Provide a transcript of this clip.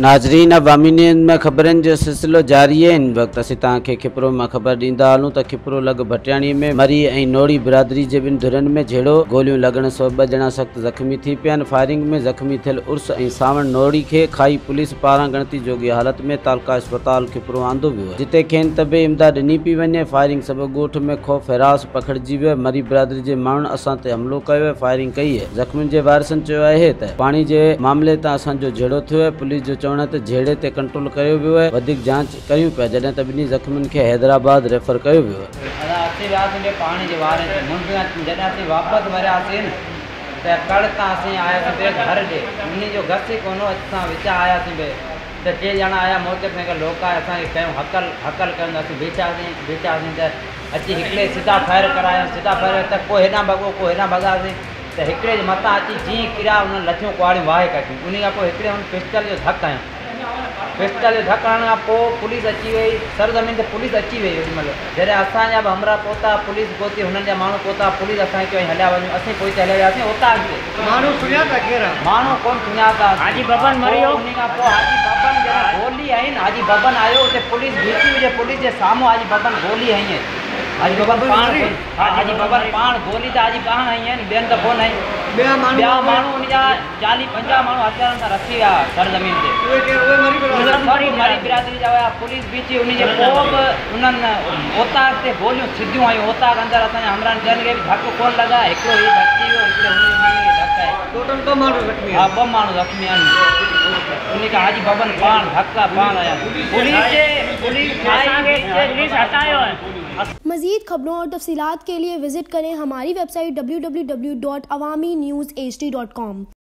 नाज़रीन, अवामी न्यूज़ में ख़बरनि जो सिलसिलो जारी है। इन वक्त असीं तव्हांखे खिपरो में ख़बर ॾींदा हलूं त खिपरो लॻ भटियाणी में मरी ऐं नोड़ी बिरादरी जे ॿिनि धुरनि में झेड़ो गोलियूं लॻण सबबि 2 ॼणा सख़्त ज़ख़्मी थी पिया आहिनि। फायरिंग में ज़ख़्मी थियल उर्स ऐं सावण नोड़ी खे खाई पुलिस पारां ॻणती जोगी हालत में तालका अस्पताल खिपरो आंदो वियो, जिते खेनि तबे इमदाद ॾिनी पई वञे। फायरिंग सबबि ॻोठ में ख़ौफ़ हिरास पखिड़िजी वियो। मरी बिरादरी जे माण्हुनि असां ते हमलो कयो आहे, फायरिंग कई है। ज़ख़्मियुनि जे वारिसनि चयो आहे त पाणी जे मामले तां असांजो झेड़ो थियो आहे। पुलिस जो चवणु आहे त झेड़े ते कंट्रोल कयो वियो आहे, वधीक जांच कयूं पिया, जॾहिं त ॿिन्ही ज़ख़्मियुनि खे हैदराबाद रेफर कयो वियो आहे। पानी के बारे में जॾहिं असीं वापसि वरियासीं न त कड़ तां असीं आयासीं ॿिए घर ॾे, उन जो घस ई कोन असां विचा आयासीं ॿिए त 2 ॼणा आया मोटरसाइकिल लोकाए असांखे कयूं हकल कयूं, असीं बीचासीं त अची हिकिड़े सिधा फायर कराया, सिधा फायर त को हेॾां भॻो को हेॾां भॻासीं त हिकिड़े जे मथां अची जीअं किरिया उन लठियूं कुआड़ियूं वाहे कढियूं। उन खां पोइ हिकिड़े हुन पिस्टल जो धकु हयूं, पिस्टल जो धकु हणण खां पोइ पुलिस अची वई, सरज़मीन ते पुलिस अची वई। ओॾीमहिल जॾहिं असांजा बि हमरा पहुता, पुलिस पहुती, हुननि जा माण्हू पहुता, पुलिस असांखे चयो हलिया वञूं, असीं पोइ हलिया वियासीं उतां माण्हू सुञाता केरु माण्हू कोन सुञाता। हाजी बबन मरी वियो। उन खां पोइ हाजी बबन जॾहिं गोली आई न, हाजी बबन आयो, उते पुलिस बीठी हुजे, पुलिस जे साम्हूं हाजी बबन गोली हई है। हाजी बबन पाण गोली त हाजी पाण हई आहिनि, ॿियनि त कोन हई। ॿिया माण्हू उन जा 40-50 माण्हू हथियारनि सां रखी विया सरज़मीन ते, मरी बिरादरी जा हुया। पुलिस बीठी, उन जे पोइ बि उन्हनि ओताक ते गोलियूं सिधियूं आयूं। ओताक अंदरि असांजा हमराहनि ॿियनि खे बि धकु कोन लॻा, हिकिड़ो ई धकु वियो, हिकिड़े धकु आहे। टोटल 2 माण्हू ज़ख़्मी आहिनि। 2 माण्हू ज़ख़्मी आहिनि। उन खां हाजी बबन पाण आया। पुलिस हटायो है। मज़ीद खबरों और तफसीलात के लिए विजिट करें हमारी वेबसाइट www.awamiNewsHD.com।